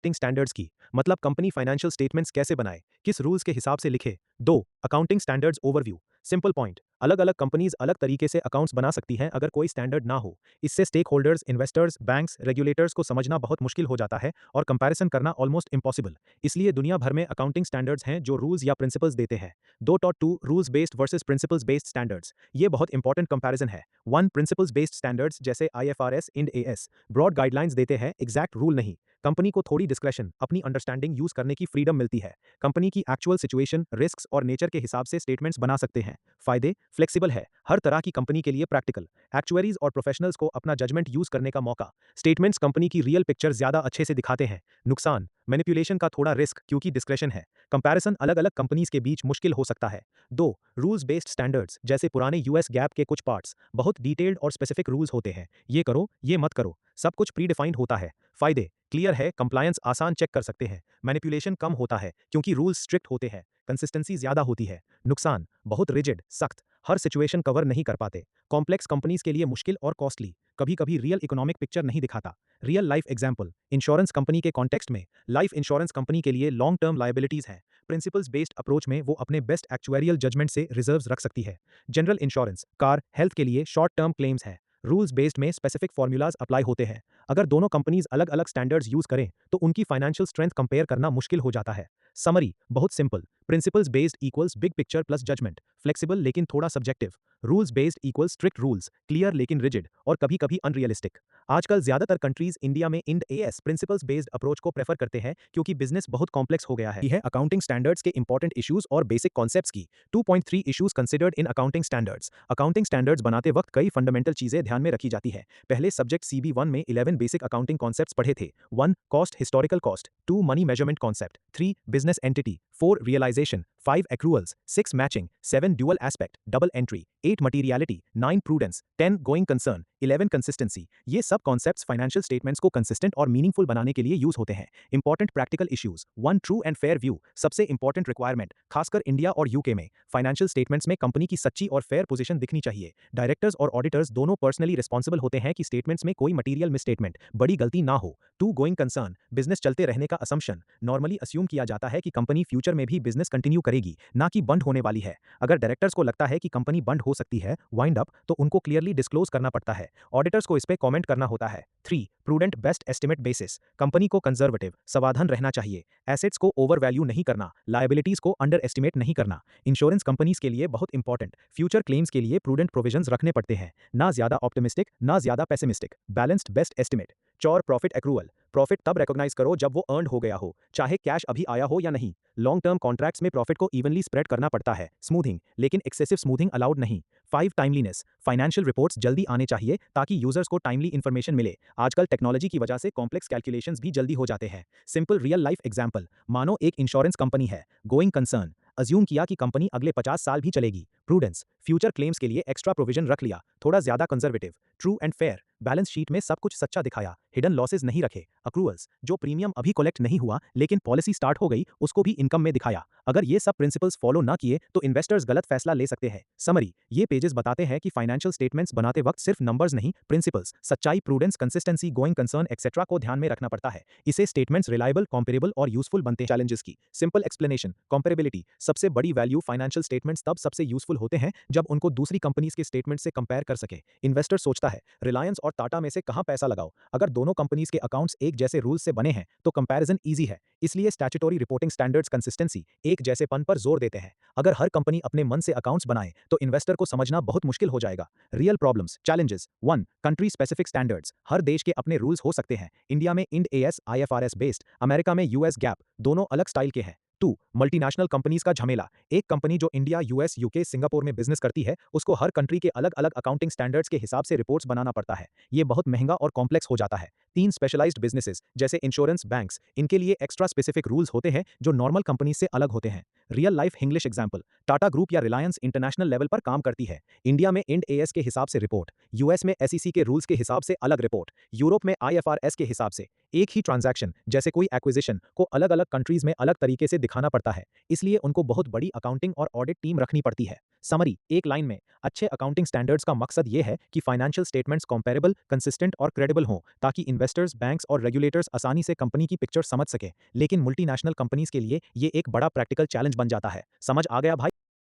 Accounting standards की, मतलब company financial statements कैसे बनाए, किस रूल्स के हिसाब से लिखे। 2. Accounting standards overview. Simple point, अलग अलग कंपनीज अलग तरीके से अकाउंट्स बना सकती हैं अगर कोई स्टैंडर्ड ना हो। इससे stakeholders, investors, banks, regulators को समझना बहुत मुश्किल हो जाता है और कंपैरिजन करना ऑलमोस्ट इम्पॉसिबल। इसलिए दुनिया भर में अकाउंटिंग स्टैंडर्ड्स हैं जो रूल्स या प्रिंसिपल्स देते हैं। 2.2 rules based versus principles based standards. ये बहुत इंपॉर्टेंट कंपैरिजन है। 1. प्रिंसिपल्स बेस्ड स्टैंडर्ड्स जैसे IFRS, Ind AS broad guidelines देते हैं, एग्जैक्ट रूल नहीं। कंपनी को थोड़ी डिस्क्रेशन, अपनी अंडरस्टैंडिंग यूज करने की फ्रीडम मिलती है। कंपनी की एक्चुअल सिचुएशन, रिस्क्स और नेचर के हिसाब से स्टेटमेंट्स बना सकते हैं। फायदे, फ्लेक्सिबल है, हर तरह की कंपनी के लिए प्रैक्टिकल। एक्चुअरीज और प्रोफेशनल्स को अपना जजमेंट यूज करने का मौका। स्टेटमेंट्स कंपनी की रियल पिक्चर ज्यादा अच्छे से दिखाते हैं। नुकसान, मैनिपुलेशन का थोड़ा रिस्क क्योंकि डिस्क्रेशन है। कंपैरिजन अलग अलग कंपनीज के बीच मुश्किल हो सकता है। 2. रूल्स बेस्ड स्टैंडर्ड्स जैसे पुराने US गैप के कुछ पार्ट्स बहुत डिटेल्ड और स्पेसिफिक रूल्स होते हैं। ये करो, ये मत करो, सब कुछ प्री डिफाइंड होता है। फायदे, क्लियर है, कंप्लायंस आसान चेक कर सकते हैं। मैनिपुलेशन कम होता है क्योंकि रूल्स स्ट्रिक्ट होते हैं। कंसिस्टेंसी ज्यादा होती है। नुकसान, बहुत रिजिड, सख्त, हर सिचुएशन कवर नहीं कर पाते। कॉम्प्लेक्स कंपनीज के लिए मुश्किल और कॉस्टली, कभी कभी रियल इकोनॉमिक पिक्चर नहीं दिखाता। Real life example, insurance company के कॉन्टेक्स्ट में, लाइफ इंश्योरेंस कंपनी के लिए लॉन्ग टर्म लायबिलिटीज हैं। प्रिंसिपल्स बेस्ड अप्रोच में वो अपने बेस्ट एक्चुअरियल जजमेंट से रिजर्व्स रख सकती है। जनरल इंश्योरेंस, कार, हेल्थ के लिए शॉर्ट टर्म क्लेम्स हैं। रूल्स बेस्ड में स्पेसिफिक फॉर्मूलाज अप्लाई होते हैं। अगर दोनों कंपनीज अलग अलग स्टैंडर्ड्स यूज करें तो उनकी फाइनेंशियल स्ट्रेंथ कंपेयर करना मुश्किल हो जाता है। समरी, बहुत simple, principles based equals big picture plus judgement, flexible लेकिन थोड़ा subjective. Rules based equals strict rules, clear लेकिन रिजिड और कभी कभी अनरियलिस्टिक। आजकल ज्यादातर कंट्रीज इंडिया में Ind AS principles based approach को प्रेफर करते हैं क्योंकि बिजनेस बहुत कॉम्प्लेक्स हो गया है। यह अकाउंटिंग स्टैंडर्ड्स के इंपॉर्टेंट इश्यूज और बेसिक कॉन्सेप्ट्स की। 2.3 issues considered in accounting standards. Accounting standards बनाते वक्त कई फंडामेंटल चीजें ध्यान में रखी जाती है। पहले सब्जेक्ट CB1 में 11 बेसिक अकाउंटिंग कॉन्सेप्ट्स पढ़े थे। 1. Cost, historical cost. 2. Money measurement concept. 3. Business entity. 4. Realisation. 5. Accruals. 6. Matching. 7. Dual aspect, double entry. 8. Materiality. 9. Prudence. 10. Going concern. 11. Consistency. ये सब कॉन्सेप्ट्स फाइनेंशियल स्टेटमेंट्स को कंसिस्टेंट और मीनिंगफुल बनाने के लिए यूज होते हैं। Important practical issues. 1. True and fair view, सबसे इंपॉर्टेंट रिक्वायरमेंट, खासकर इंडिया और UK में। फाइनेंशियल स्टेटमेंट्स में कंपनी की सच्ची और फेयर पोजीशन दिखनी चाहिए। डायरेक्टर्स और ऑडिटर्स दोनों पर्सनली रिस्पॉन्सिबल होते हैं कि स्टेटमेंट्स में कोई मटीरियल मिसस्टेटमेंट, बड़ी गलती ना हो। 2. गोइंग कंसर्न, बिजनेस चलते रहने का असम्पशन, नॉर्मली अस्यूम किया जाता है कि कंपनी फ्यूचर में भी बिजनेस कंटिन्यू करेगी, ना कि बंद होने वाली है। अगर डायरेक्टर्स को लगता है कि कंपनी बंद हो सकती है, वाइंड अप, तो उनको क्लियरली डिस्क्लोज करना पड़ता है। ऑडिटर्स को इस पे कमेंट करना होता है। 3. Prudent best estimate basis, company को कंजर्वेटिव, सावधान रहना चाहिए। एसेट्स को ओवर वैल्यू नहीं करना, लायबिलिटीज को अंडर एस्टिमेट नहीं करना। इंश्योरेंस कंपनीज के लिए बहुत इंपॉर्टेंट, फ्यूचर क्लेम्स के लिए प्रूडेंट प्रोविजंस रखने पड़ते हैं, ना ज्यादा ऑप्टिमिस्टिक ना ज्यादा पेसिमिस्टिक। Balanced best estimate. चौर, प्रॉफिट एक्रूअल, प्रॉफिट तब रिकॉग्नाइज करो जब वो अर्न हो गया हो, चाहे कैश अभी आया हो या नहीं। लॉन्ग टर्म कॉन्ट्रैक्ट्स में प्रॉफिट को इवनली स्प्रेड करना पड़ता है। स्मूथिंग, लेकिन एक्सेसिव स्मूथिंग अलाउड नहीं। 5. टाइमलीनेस, फाइनेंशियल रिपोर्ट्स जल्दी आने चाहिए ताकि यूजर्स को टाइमली इंफॉर्मेशन मिले। आजकल टेक्नोलॉजी की वजह से कॉम्प्लेक्स कैलकुलेशंस भी जल्दी हो जाते हैं। सिंपल रियल लाइफ एग्जांपल, मानो एक इंश्योरेंस कंपनी है। गोइंग कंसर्न, अज्यूम किया कि कंपनी अगले 50 साल भी चलेगी। प्रूडेंस, फ्यूचर क्लेम्स के लिए एक्स्ट्रा प्रोविजन रख लिया, थोड़ा ज्यादा conservative. True and fair, balance sheet में सब कुछ सच्चा दिखाया, हिडन लॉसेस नहीं रखे। अक्रूअल्स, जो प्रीमियम अभी कलेक्ट नहीं हुआ लेकिन पॉलिसी स्टार्ट हो गई, उसको भी इनकम में दिखाया। अगर ये सब प्रिंसिपल्स फॉलो ना किए तो इन्वेस्टर्स गलत फैसला ले सकते हैं। समरी, ये पेजेस बताते हैं कि फाइनेंशियल स्टेटमेंट्स बनाते वक्त सिर्फ नंबर्स नहीं, प्रिंसिपल्स, सच्चाई, prudence, consistency, going concern etcetera को ध्यान में रखना पड़ता है। इसे स्टेटमेंट्स रिलायबल, कॉम्पेरेबल और यूजफुल बनते हैं। चैलेंजेस की सिंपल एक्सप्लेनेशन, कॉम्पेरेबिलिटी, सबसे बड़ी वैल्यू, फाइनेंशियल स्टेटमेंट्स तब सबसे यूजफुल होते हैं जब उनको दूसरी कंपनीज के स्टेटमेंट से कंपेयर कर सके। इन्वेस्टर सोचता है रिलायंस और टाटा में से कहां पैसा लगाओ, अगर दोनों कंपनीज के अकाउंट्स एक जैसे रूल्स से बने हैं तो कंपैरिजन इजी है। इसलिए स्टैट्यूटरी रिपोर्टिंग स्टैंडर्ड्स कंसिस्टेंसी, एक जैसेपन पर जोर देते हैं। अगर हर कंपनी अपने मन से अकाउंट्स बनाए तो इन्वेस्टर को समझना बहुत मुश्किल हो जाएगा। Real problems, challenges. 1. Country specific standards, हर देश के अपने रूल्स हो सकते हैं। इंडिया में Ind AS IFRS based, America में US गैप, दोनों अलग स्टाइल के हैं। 2. मल्टीनेशनल कंपनीज का झमेला, एक कंपनी जो इंडिया, US, UK, सिंगापुर में बिजनेस करती है, उसको हर कंट्री के अलग अलग अकाउंटिंग स्टैंडर्ड्स के हिसाब से रिपोर्ट्स बनाना पड़ता है। ये बहुत महंगा और कॉम्प्लेक्स हो जाता है। 3. स्पेशलाइज्ड बिजनेसेस जैसे इंश्योरेंस, बैंक्स, इनके लिए एक्स्ट्रा स्पेसिफिक रूल्स होते हैं जो नॉर्मल कंपनी से अलग होते हैं। Real life English example, Tata group या रिलायंस इंटरनेशनल लेवल पर काम करती है। इंडिया में इंड AS के हिसाब से रिपोर्ट, US में SEC के रूल्स के हिसाब से अलग रिपोर्ट, यूरोप में IFRS के हिसाब से। एक ही ट्रांजैक्शन जैसे कोई एक्विजिशन को अलग अलग कंट्रीज में अलग तरीके से दिखाना पड़ता है, इसलिए उनको बहुत बड़ी अकाउंटिंग और ऑडिट टीम रखनी पड़ती है। समरी, एक लाइन में, अच्छे अकाउंटिंग स्टैंडर्ड्स का मकसद ये है कि फाइनेंशियल स्टेटमेंट्स कंपेरेबल, कंसिस्टेंट और क्रेडिबल हों ताकि इन्वेस्टर्स, बैंक्स और रेगुलेटर्स आसानी से कंपनी की पिक्चर समझ सकें, लेकिन मल्टीनेशनल कंपनीज के लिए ये एक बड़ा प्रैक्टिकल चैलेंज बन जाता है। समझ आ गया भाई?